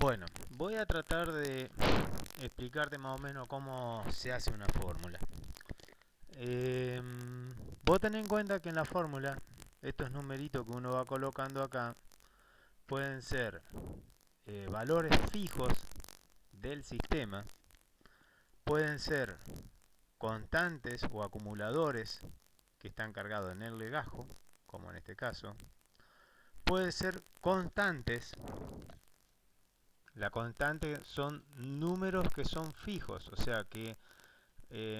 Bueno, voy a tratar de explicarte más o menos cómo se hace una fórmula. Vos tenés en cuenta que en la fórmula, estos numeritos que uno va colocando acá, pueden ser valores fijos del sistema, pueden ser constantes o acumuladores que están cargados en el legajo, como en este caso, pueden ser constantes. La constante son números que son fijos, o sea que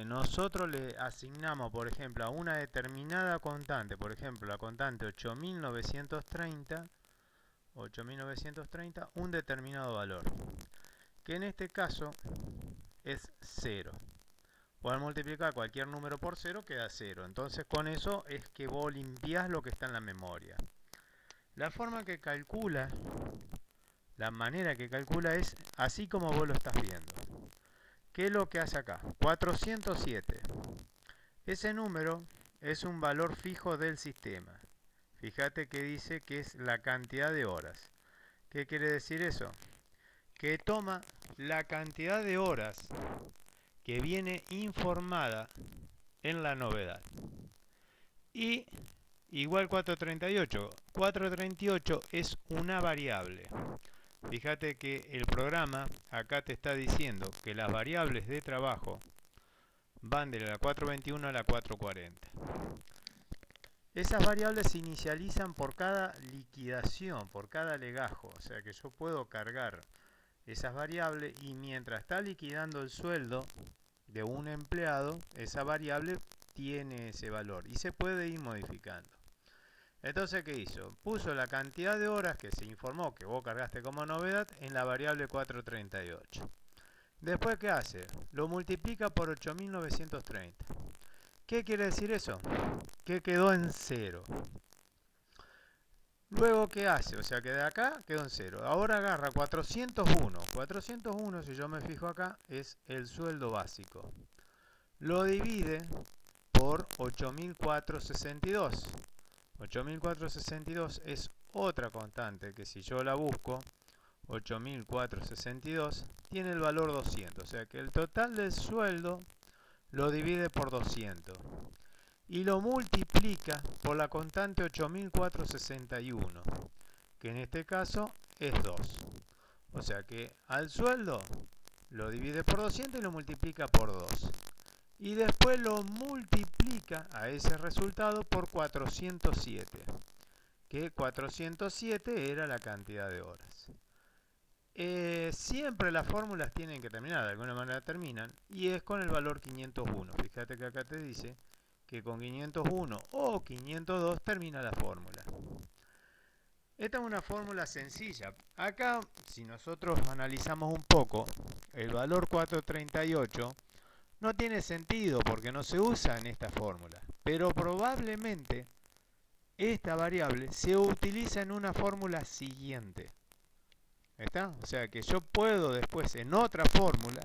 nosotros le asignamos, por ejemplo, a una determinada constante, por ejemplo, la constante 8930, un determinado valor, que en este caso es 0. Al multiplicar cualquier número por 0 queda 0. Entonces con eso es que vos limpiás lo que está en la memoria. La forma que calcula, la manera que calcula es así como vos lo estás viendo. ¿Qué es lo que hace acá? 407. Ese número es un valor fijo del sistema. Fíjate que dice que es la cantidad de horas. ¿Qué quiere decir eso? Que toma la cantidad de horas que viene informada en la novedad. Y igual 438. 438 es una variable. Fíjate que el programa acá te está diciendo que las variables de trabajo van de la 421 a la 440. Esas variables se inicializan por cada liquidación, por cada legajo. O sea que yo puedo cargar esas variables y mientras está liquidando el sueldo de un empleado, esa variable tiene ese valor y se puede ir modificando. Entonces, ¿qué hizo? Puso la cantidad de horas que se informó que vos cargaste como novedad en la variable 438. Después, ¿qué hace? Lo multiplica por 8930. ¿Qué quiere decir eso? Que quedó en 0. Luego, ¿qué hace? O sea, que de acá quedó en 0. Ahora agarra 401. 401, si yo me fijo acá, es el sueldo básico. Lo divide por 8462. 8462 es otra constante que si yo la busco, 8462, tiene el valor 200. O sea que el total del sueldo lo divide por 200. Y lo multiplica por la constante 8461, que en este caso es 2. O sea que al sueldo lo divide por 200 y lo multiplica por 2. Y después lo multiplica a ese resultado por 407, que 407 era la cantidad de horas. Siempre las fórmulas tienen que terminar, de alguna manera terminan, y es con el valor 501. Fíjate que acá te dice que con 501 o 502 termina la fórmula. Esta es una fórmula sencilla. Acá, si nosotros analizamos un poco, el valor 438 no tiene sentido porque no se usa en esta fórmula, pero probablemente esta variable se utiliza en una fórmula siguiente. ¿Está? O sea que yo puedo después en otra fórmula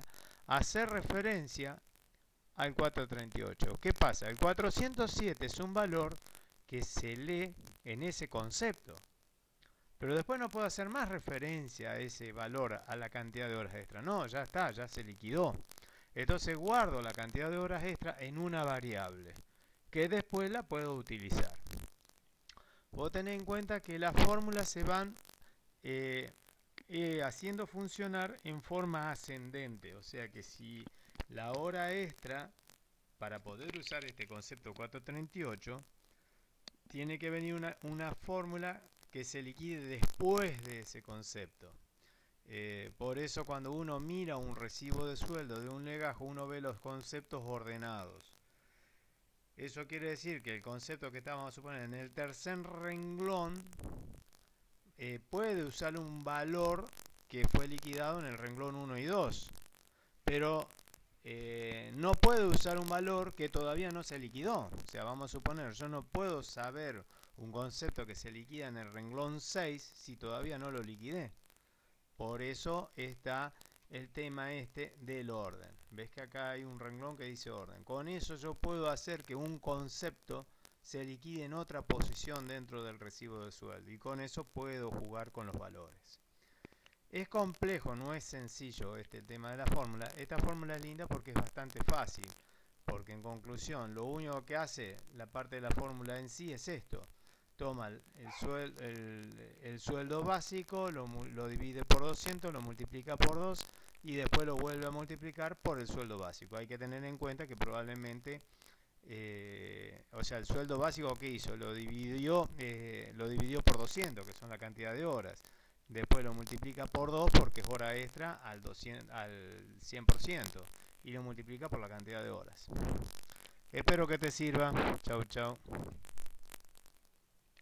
hacer referencia al 438. ¿Qué pasa? El 407 es un valor que se lee en ese concepto. Pero después no puedo hacer más referencia a ese valor, a la cantidad de horas extra. No, ya está, ya se liquidó. Entonces guardo la cantidad de horas extra en una variable, que después la puedo utilizar. Vos tenés en cuenta que las fórmulas se van haciendo funcionar en forma ascendente. O sea que si la hora extra, para poder usar este concepto 438, tiene que venir una fórmula que se liquide después de ese concepto. Por eso cuando uno mira un recibo de sueldo de un legajo, uno ve los conceptos ordenados. Eso quiere decir que el concepto que estábamos a suponer en el tercer renglón puede usar un valor que fue liquidado en el renglón 1 y 2, pero no puede usar un valor que todavía no se liquidó. O sea, vamos a suponer, yo no puedo saber un concepto que se liquida en el renglón 6 si todavía no lo liquidé. Por eso está el tema este del orden. Ves que acá hay un renglón que dice orden. Con eso yo puedo hacer que un concepto se liquide en otra posición dentro del recibo de sueldo. Y con eso puedo jugar con los valores. Es complejo, no es sencillo el tema de la fórmula. Esta fórmula es linda porque es bastante fácil. Porque en conclusión, lo único que hace la parte de la fórmula en sí es esto. Toma el sueldo básico, lo divide por 200, lo multiplica por 2 y después lo vuelve a multiplicar por el sueldo básico. Hay que tener en cuenta que probablemente, o sea, el sueldo básico que hizo, lo dividió por 200, que son la cantidad de horas. Después lo multiplica por 2 porque es hora extra al 100% y lo multiplica por la cantidad de horas. Espero que te sirva. Chau, chau.